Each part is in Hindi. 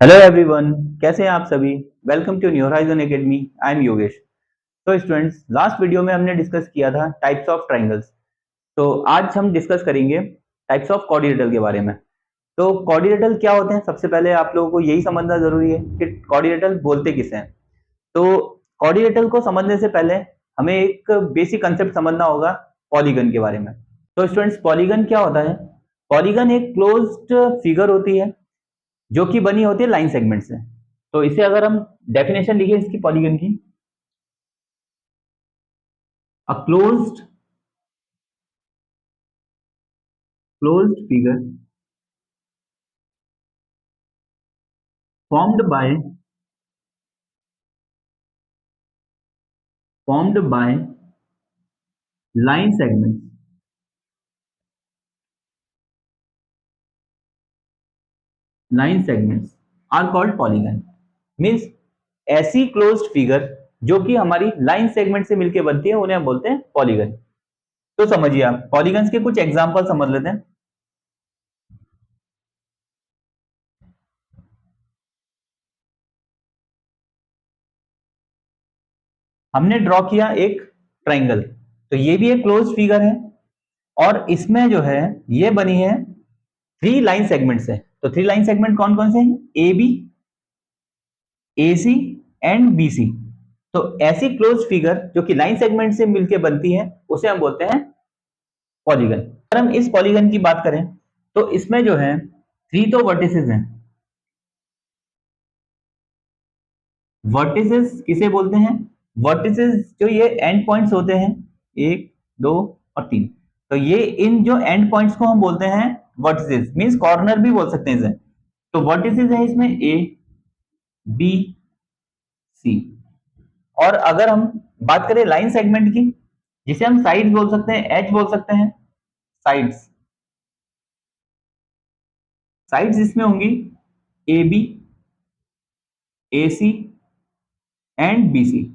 हेलो एवरीवन, कैसे हैं आप सभी। Welcome to New Horizon Academy. I am Yogesh. तो स्टूडेंट्स, लास्ट वीडियो में हमने डिस्कस किया था टाइप्स ऑफ ट्राइंगल्स। तो आज हम डिस्कस करेंगे टाइप्स ऑफ क्वाड्रिलेटरल के बारे में। तो क्वाड्रिलेटरल क्या होते हैं, सबसे पहले आप लोगों को यही समझना जरूरी है कि क्वाड्रिलेटरल बोलते किसे हैं। तो क्वाड्रिलेटरल को समझने से पहले हमें एक बेसिक कंसेप्ट समझना होगा पॉलीगन के बारे में। तो स्टूडेंट्स, पॉलीगन क्या होता है। पॉलीगन एक क्लोज्ड फिगर होती है जो कि बनी होती है लाइन सेगमेंट से। तो इसे अगर हम डेफिनेशन लिखे इसकी पॉलीगन की, a closed figure formed by formed by line segments line segments are called polygon। Means ऐसी क्लोज्ड फिगर जो कि हमारी लाइन सेगमेंट से मिलकर बनती है उन्हें हम बोलते हैं पॉलीगन। तो समझिए, आप पॉलीगन्स के कुछ एग्जांपल समझ लेते हैं। हमने ड्रॉ किया एक ट्राइंगल, तो ये भी एक क्लोज्ड फिगर है और इसमें जो है ये बनी है थ्री लाइन सेगमेंट से। तो थ्री लाइन सेगमेंट कौन कौन से हैं? A B, A C and B C. तो ऐसी क्लोज फिगर जो कि लाइन सेगमेंट से मिलकर बनती है उसे हम बोलते हैं पॉलीगन। अगर हम इस पॉलीगन की बात करें तो इसमें जो है थ्री तो वर्टिसेस हैं। वर्टिसेस किसे बोलते हैं? वर्टिसेस जो ये एंड पॉइंट्स होते हैं, एक, दो और तीन। तो ये इन जो एंड पॉइंट्स को हम बोलते हैं वर्टिसेस, मींस कॉर्नर भी बोल सकते हैं इसे। तो वर्टिसेस है इसमें ए, बी, सी। और अगर हम बात करें लाइन सेगमेंट की, जिसे हम साइड बोल सकते हैं, एच बोल सकते हैं, साइड्स। साइड्स इसमें होंगी A B, A C and B C.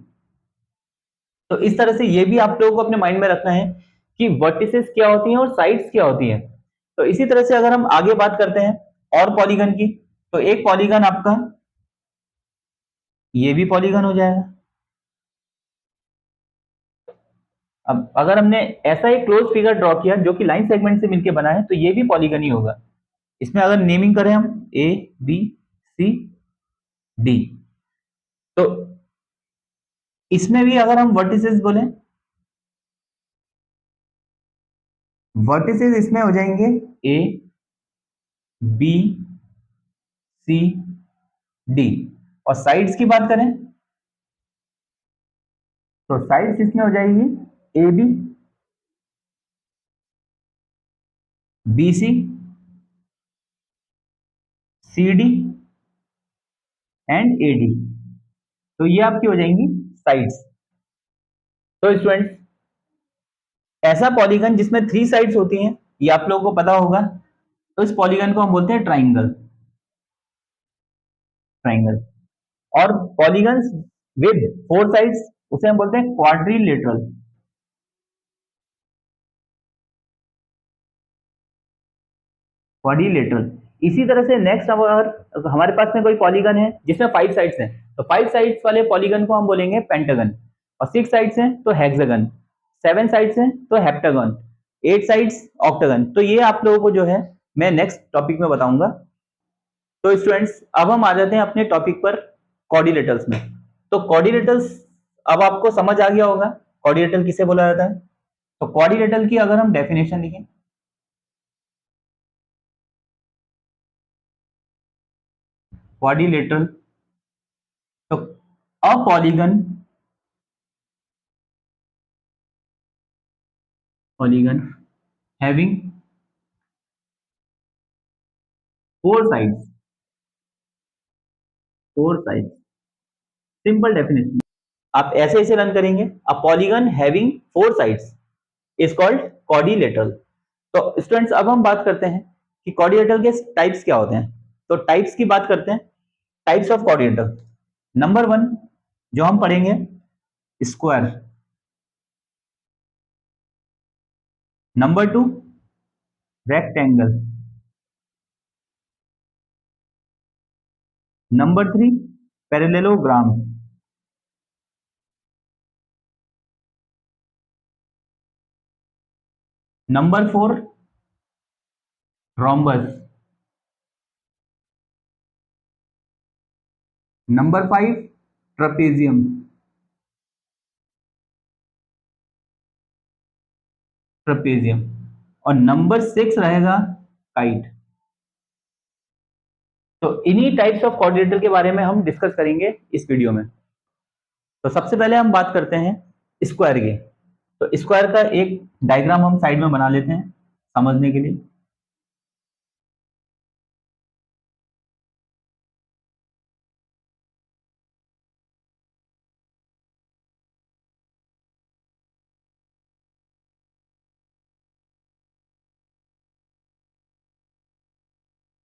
तो इस तरह से ये भी आप लोगों को अपने माइंड में रखना है कि वर्टिसेस क्या होती हैं और साइड्स क्या होती हैं। तो इसी तरह से अगर हम आगे बात करते हैं और पॉलीगन की, तो एक पॉलीगन आपका ये भी पॉलीगन हो जाएगा। अब अगर हमने ऐसा एक क्लोज फिगर ड्रॉ किया जो कि लाइन सेगमेंट से मिलकर बना है, तो ये भी पॉलीगन ही होगा। इसमें अगर नेमिंग करें हम ए, बी, सी, डी, तो इसमें भी अगर हम वर्टिसेस बोले, वर्टिसेस इसमें हो जाएंगे ए, बी, सी, डी। और साइड्स की बात करें तो साइड्स इसमें हो जाएगी A B, B C, C D and A D. तो ये आपकी हो जाएंगी साइड्स। तो स्टूडेंट्स, ऐसा पॉलीगन जिसमें थ्री साइड्स होती हैं, ये आप लोगों को पता होगा। तो इस पॉलीगन को हम बोलते हैं ट्राइंगल। ट्राइंगल। और पॉलीगन्स विद फोर साइड्स उसे हम बोलते हैं क्वाड्रिलेटरल। क्वाड्रिलेटरल। इसी तरह से नेक्स्ट, अगर हमारे पास में कोई पॉलीगन है जिसमें फाइव साइड्स हैं, तो फाइव साइड्स वाले पॉलीगन को हम बोलेंगे पेंटागन। और सिक्स साइड्स हैं तो हेक्सागन, सेवन साइड्स हैं तो हेप्टागन, एट साइड्स ऑक्टागन। तो ये आप लोगों को जो है मैं नेक्स्ट टॉपिक में बताऊंगा। तो स्टूडेंट्स, अब हम आ जाते हैं अपने टॉपिक पर, क्वाड्रिलेटरल्स में। तो क्वाड्रिलेटरल्स अब आपको समझ आ गया होगा क्वाड्रिलेटरल किसे बोला जाता है। तो क्वाड्रिलेटरल की अगर हम डेफिनेशन लिखें, क्वाड्रिलेटरल, तो a polygon, polygon having four sides, four sides. Simple definition आप ऐसे ऐसे रन करेंगे, a polygon having four sides is called quadrilateral. तो स्टूडेंट्स, अब हम बात करते हैं कि क्वाड्रिलेटरल के टाइप्स क्या होते हैं। तो टाइप्स की बात करते हैं, types of quadrilateral. Number one जो हम पढ़ेंगे, square. Number two, rectangle. Number 3 parallelogram. Number 4 rhombus. Number 5 trapezium. Trapezium. और नंबर 6 रहेगा काइट। तो इन्हीं टाइप्स ऑफ कोऑर्डिनेटर के बारे में हम डिस्कस करेंगे इस वीडियो में। तो सबसे पहले हम बात करते हैं स्क्वायर की। तो स्क्वायर का एक डायग्राम हम साइड में बना लेते हैं समझने के लिए।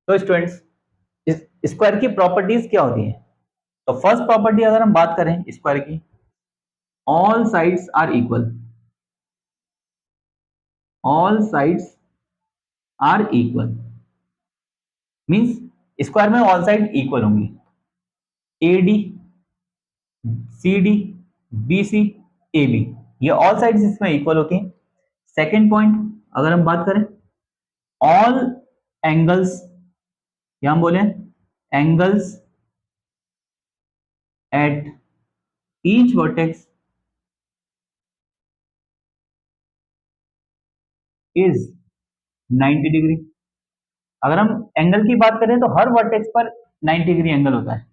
तो स्टूडेंट्स, इस स्क्वायर की प्रॉपर्टीज क्या होती है? तो फर्स्ट प्रॉपर्टी अगर हम बात करें स्क्वायर की, all sides are equal. All sides are equal means square में ऑल साइड इक्वल होंगी। A D, C D, B C, A B, ये ऑल साइड्स इसमें इक्वल होती हैं। सेकेंड पॉइंट अगर हम बात करें, ऑल एंगल्स, या हम बोले angles at each vertex is 90 degree. अगर हम एंगल की बात करें तो हर वर्टेक्स पर 90 डिग्री एंगल होता है।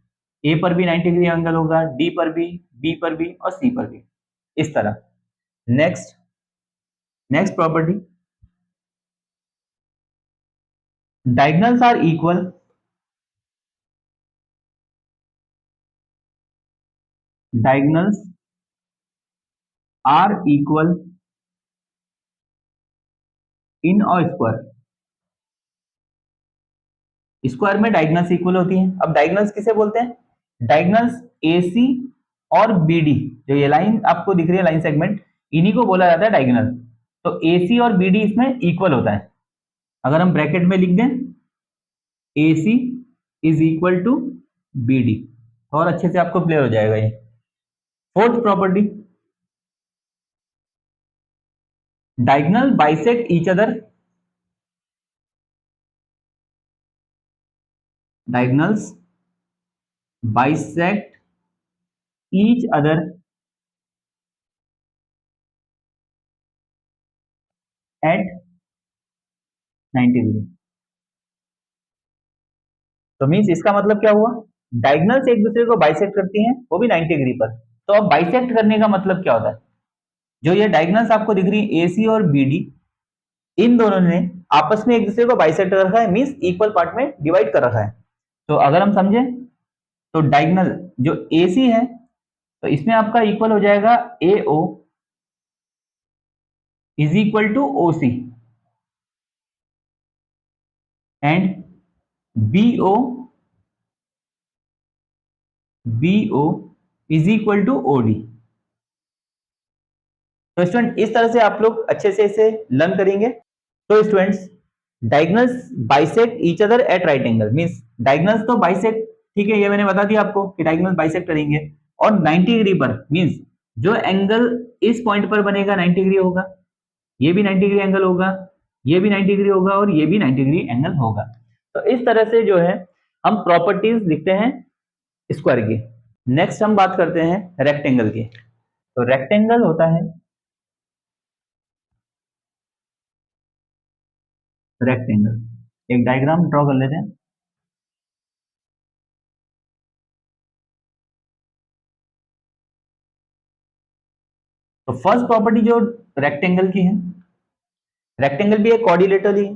ए पर भी 90 डिग्री एंगल होगा, डी पर भी, बी पर भी और सी पर भी, इस तरह। Next next property, diagonals are equal. Diagonals are equal in a square. Square में डायगनल्स इक्वल होती हैं। अब डायगनल्स किसे बोलते हैं? डायगनल्स एसी और बीडी, जो ये लाइन आपको दिख रही है लाइन सेगमेंट, इन्हीं को बोला जाता है डायगनल। तो एसी और बीडी इसमें इक्वल होता है। अगर हम ब्रैकेट में लिख दें AC is equal to BD, और अच्छे से आपको क्लियर हो जाएगा ये। Fourth property, diagonal bisect each other. Diagonals bisect each other at 90 degree. तो मीन्स इसका मतलब क्या हुआ? डायगनल्स एक दूसरे को बाइसेक्ट करती हैं, वो भी 90 डिग्री पर। तो अब बाइसेक्ट करने का मतलब क्या होता है? जो ये डायगनल्स आपको दिख रही है एसी और बीडी, इन दोनों ने आपस में एक दूसरे को बाइसेक्ट कर रखा है, मीन्स इक्वल पार्ट में डिवाइड कर रखा है। तो अगर हम समझे तो डायगनल जो एसी है, तो इसमें आपका इक्वल हो जाएगा A O is equal to O C, and B O is equal to O D. तो स्टूडेंट इस तरह से आप लोग अच्छे से इसे लर्न करेंगे। तो students, diagonals bisect each other eight right angle, means diagonals तो बाइसेक्ट, ठीक है, ये मैंने बता दिया आपको कि डायगनल्स बाइसेक्ट करेंगे। और 90 डिग्री पर मींस जो एंगल इस पॉइंट पर बनेगा 90 डिग्री होगा, ये भी 90 डिग्री एंगल होगा, ये भी 90 डिग्री होगा, और ये भी 90 डिग्री एंगल होगा। तो इस तरह से जो है हम प्रॉपर्टीज लिखते हैं स्क्वायर की। नेक्स्ट हम बात करते हैं रेक्टेंगल की। तो रेक्टेंगल होता है, रेक्टेंगल एक डायग्राम ड्रॉ कर लेते हैं। तो फर्स्ट प्रॉपर्टी जो रेक्टेंगल की है, रेक्टेंगल भी एक कोऑर्डिनेटर ही है।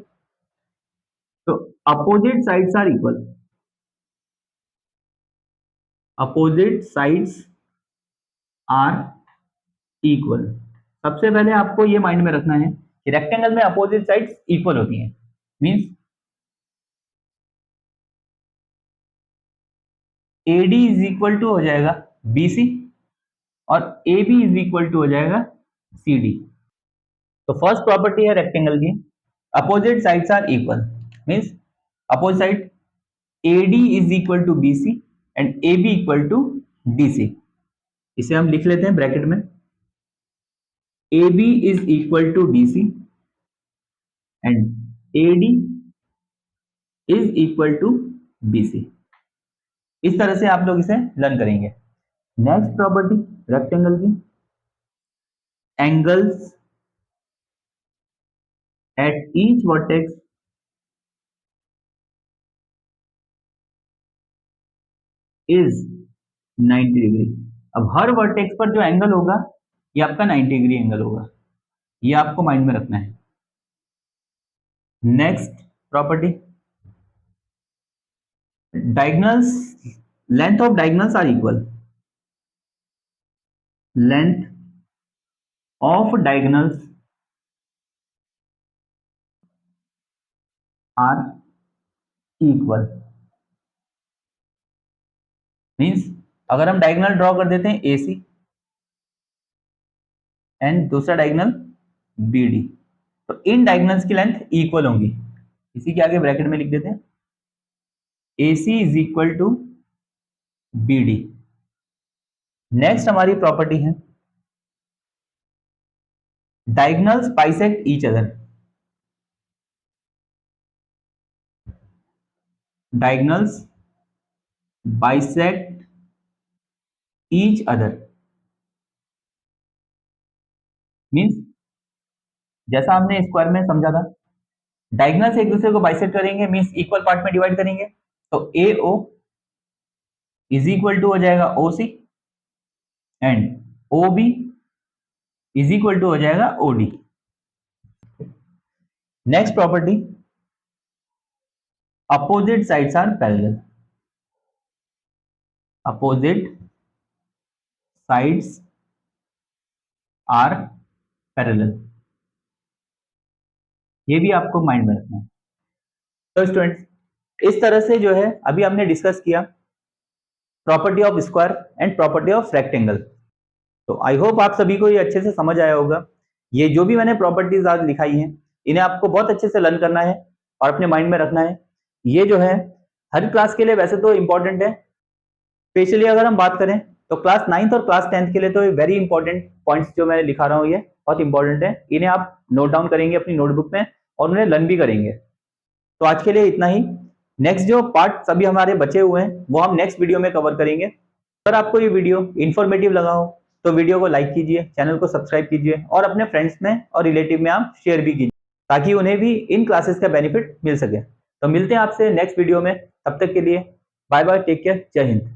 तो opposite sides are equal. Opposite sides are equal. सबसे पहले आपको ये माइंड में रखना है कि रेक्टेंगल में अपोजिट साइड्स इक्वल होती हैं। Means AD is equal to हो जाएगा बीसी, और A B is equal to हो जाएगा सी डी। तो फर्स्ट प्रॉपर्टी है रेक्टेंगल की, opposite sides are equal. Means opposite side A D is equal to B C, and A B equal to D C. इसे हम लिख लेते हैं ब्रैकेट में, A B is equal to D C and A D is equal to B सी। इस तरह से आप लोग इसे लर्न करेंगे। नेक्स्ट प्रॉपर्टी रेक्टेंगल की, angles at each vertex is 90 degree. अब हर वर्टेक्स पर जो एंगल होगा ये आपका 90 डिग्री एंगल होगा, ये आपको माइंड में रखना है। Next property, diagonals, length of diagonals are equal, length of diagonals are equal. Means अगर हम डायगोनल ड्रॉ कर देते हैं ए सी एंड दूसरा डायगोनल बी डी, तो इन डायगोनल्स की लेंथ इक्वल होंगी। इसी के आगे ब्रैकेट में लिख देते हैं A C is equal to B D. Next हमारी प्रॉपर्टी है diagonals bisect each other, diagonals bisect each other. Means जैसा हमने स्क्वायर में समझा था, डायगोनल्स एक दूसरे को बाइसेक्ट करेंगे, मीन्स इक्वल पार्ट में डिवाइड करेंगे, तो A O is equal to हो जाएगा O C and O B is equal to हो जाएगा O D. Next property, opposite sides are parallel, opposite sides are parallel, ये भी आपको माइंड में रखना है। तो स्टूडेंट्स, इस तरह से जो है अभी हमने डिस्कस किया property of square and property of rectangle. तो आई होप आप सभी को ये अच्छे से समझ आया होगा। ये जो भी मैंने प्रॉपर्टीज आज दिखाई हैं, इन्हें आपको बहुत अच्छे से लर्न करना है और अपने माइंड में रखना है। ये जो है हर क्लास के लिए वैसे तो इंपॉर्टेंट है, स्पेशली अगर हम बात करें तो क्लास 9th और क्लास 10th के लिए तो वेरी इंपॉर्टेंट पॉइंट्स जो मैं लिखा रहा हूँ ये बहुत इंपॉर्टेंट है। इन्हें आप नोट डाउन करेंगे अपनी नोटबुक में और उन्हें लर्न भी करेंगे। तो आज के लिए इतना ही। नेक्स्ट जो पार्ट सभी हमारे बचे हुए हैं वो हम नेक्स्ट वीडियो में कवर करेंगे। अगर आपको ये वीडियो इन्फॉर्मेटिव लगा हो तो वीडियो को लाइक कीजिए, चैनल को सब्सक्राइब कीजिए और अपने फ्रेंड्स में और रिलेटिव में आप शेयर भी कीजिए ताकि उन्हें भी इन क्लासेस का बेनिफिट मिल सके। तो मिलते हैं आपसे नेक्स्ट वीडियो में, तब तक के लिए बाय बाय, टेक केयर, जय हिंद।